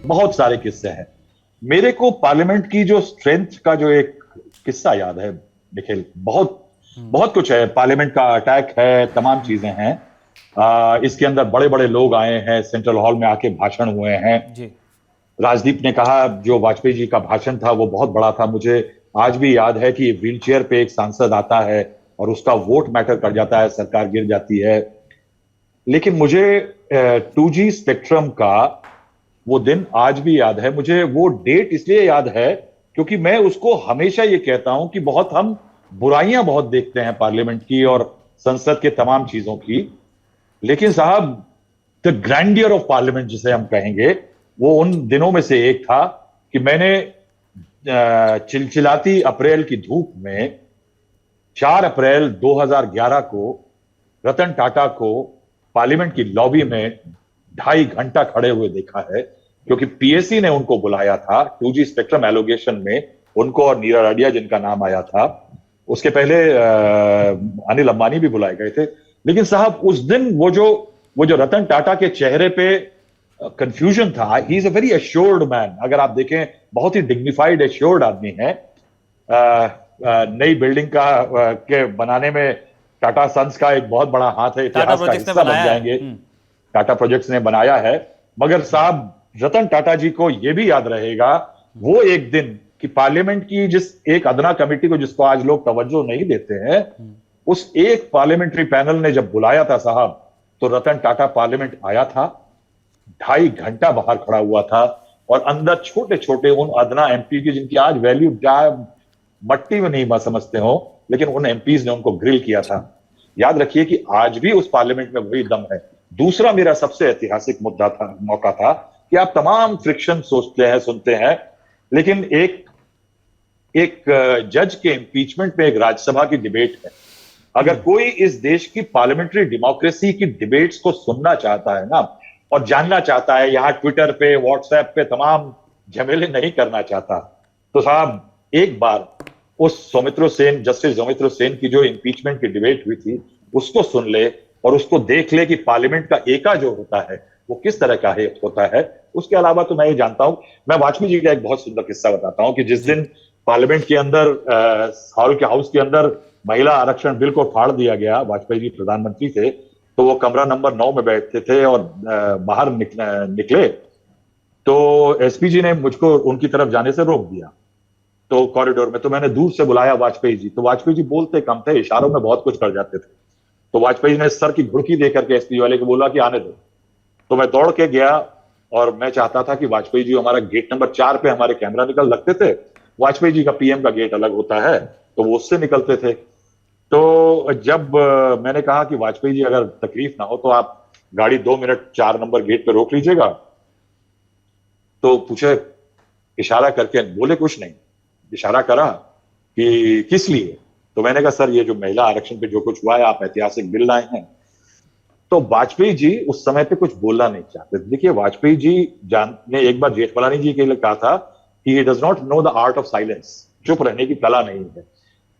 बहुत सारे किस्से हैं। मेरे को पार्लियामेंट की जो स्ट्रेंथ का जो एक किस्सा याद है निखिल, बहुत बहुत कुछ है। पार्लियामेंट का अटैक है, तमाम चीजें हैं। इसके अंदर बड़े बड़े लोग आए हैं, सेंट्रल हॉल में आके भाषण हुए हैं। जी। राजदीप ने कहा, जो वाजपेयी जी का भाषण था वो बहुत बड़ा था। मुझे आज भी याद है कि व्हील चेयर पे एक सांसद आता है और उसका वोट मैटर कर जाता है, सरकार गिर जाती है। लेकिन मुझे 2G स्पेक्ट्रम का वो दिन आज भी याद है। मुझे वो डेट इसलिए याद है क्योंकि मैं उसको हमेशा ये कहता हूं कि बहुत हम बुराइयां बहुत देखते हैं पार्लियामेंट की और संसद के तमाम चीजों की, लेकिन साहब द ग्रैंडियर ऑफ पार्लियामेंट जिसे हम कहेंगे, वो उन दिनों में से एक था कि मैंने चिलचिलाती अप्रैल की धूप में 4 अप्रैल 2011 को रतन टाटा को पार्लियामेंट की लॉबी में 2.5 घंटा खड़े हुए देखा है, क्योंकि पीएससी ने उनको बुलाया था 2G स्पेक्ट्रम एलोगेशन में। उनको और नीरा राडिया जिनका नाम आया था, उसके पहले अनिल अंबानी भी बुलाए गए थे। लेकिन साहब उस दिन वो जो रतन टाटा के चेहरे पे कंफ्यूजन था, he is a very assured man. अगर आप देखें, बहुत ही डिग्निफाइड एश्योर्ड आदमी है। नई बिल्डिंग के बनाने में टाटा सन्स का एक बहुत बड़ा हाथ है, टाटा इतिहास का प्रोजेक्ट्स ने हिस्सा बन बनाया है। जाएंगे। टाटा प्रोजेक्ट्स ने बनाया है। मगर साहब रतन टाटा जी को यह भी याद रहेगा वो एक दिन कि पार्लियामेंट की जिस एक अदना कमेटी को, जिसको आज लोग तवज्जो नहीं देते हैं, उस एक पार्लियामेंट्री पैनल ने जब बुलाया था साहब, तो रतन टाटा पार्लियामेंट आया था, 2.5 घंटा बाहर खड़ा हुआ था, और अंदर छोटे छोटे उन अदना एमपी की, जिनकी आज वैल्यू मट्टी में नहीं समझते हो, लेकिन उन एमपीज ने उनको ग्रिल किया था। याद रखिए कि आज भी उस पार्लियामेंट में वही दम है। दूसरा मेरा सबसे ऐतिहासिक मौका था कि आप तमाम फ्रिक्शन सोचते हैं, सुनते हैं, लेकिन एक एक जज के इंपीचमेंट में एक राज्यसभा की डिबेट है। अगर कोई इस देश की पार्लियामेंट्री डेमोक्रेसी की डिबेट्स को सुनना चाहता है ना, और जानना चाहता है, यहां ट्विटर पे व्हाट्सएप पे तमाम झमेले नहीं करना चाहता, तो साहब एक बार उस सौमित्र सेन, जस्टिस सौमित्र सेन की जो इंपीचमेंट की डिबेट हुई थी, उसको सुन ले और उसको देख ले कि पार्लियामेंट का एका जो होता है वो किस तरह का होता है। उसके अलावा तो मैं ये जानता हूं, मैं वाजपेयी जी का एक बहुत सुंदर किस्सा बताता हूं कि जिस दिन पार्लियामेंट के अंदर, हाउस के अंदर महिला आरक्षण बिल को फाड़ दिया गया, वाजपेयी जी प्रधानमंत्री थे, तो वो कमरा नंबर 9 में बैठते थे और बाहर निकले तो एसपी जी ने मुझको उनकी तरफ जाने से रोक दिया। तो कॉरिडोर में तो मैंने दूर से बुलाया वाजपेयी जी, तो वाजपेयी जी बोलते कम थे, इशारों में बहुत कुछ कर जाते थे। तो वाजपेयी ने सर की घुड़की देकर के एसपी वाले को बोला कि आने दो। तो मैं दौड़ के गया और मैं चाहता था कि वाजपेयी जी, हमारा गेट नंबर 4 पे हमारे कैमरा निकल लगते थे, वाजपेयी जी का पीएम का गेट अलग होता है, तो वो उससे निकलते थे। तो जब मैंने कहा कि वाजपेयी जी अगर तकलीफ ना हो तो आप गाड़ी 2 मिनट 4 नंबर गेट पे रोक लीजिएगा, तो पूछे, इशारा करके बोले कुछ नहीं, इशारा करा कि किस लिए। तो मैंने कहा सर ये जो महिला आरक्षण पे जो कुछ हुआ है, आप ऐतिहासिक बिल लाए हैं। तो वाजपेयी जी उस समय पे कुछ बोलना नहीं चाहते। देखिए वाजपेयी जी ने एक बार जेठमलानी जी के लिए कहा था कि he does not know the art of silence, चुप रहने की कला नहीं है।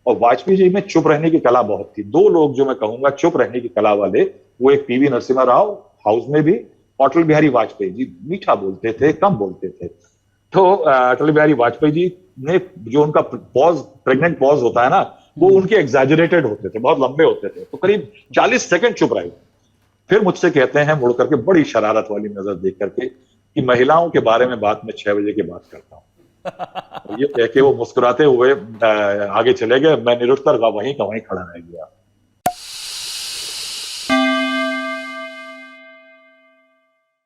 और वाजपेयी जी में चुप रहने की कला बहुत थी। 2 लोग जो मैं कहूंगा चुप रहने की कला वाले, वो एक पीवी नरसिम्हा राव हाउस में भी, अटल बिहारी वाजपेयी जी मीठा बोलते थे, कम बोलते थे। तो अटल बिहारी वाजपेयी जी ने जो उनका पॉज, प्रेग्नेंट पॉज होता है ना, वो उनके एग्जैजरेटेड होते थे, बहुत लंबे होते थे। तो करीब 40 सेकंड चुप रहे, फिर मुझसे कहते हैं मुड़ करके बड़ी शरारत वाली नजर देख करके कि महिलाओं के बारे में बात मैं 6 बजे के बाद करता हूं। और ये कह के वो मुस्कुराते हुए आगे चले गए। मैं निरुत्तर वहीं का वहीं खड़ा रह गया।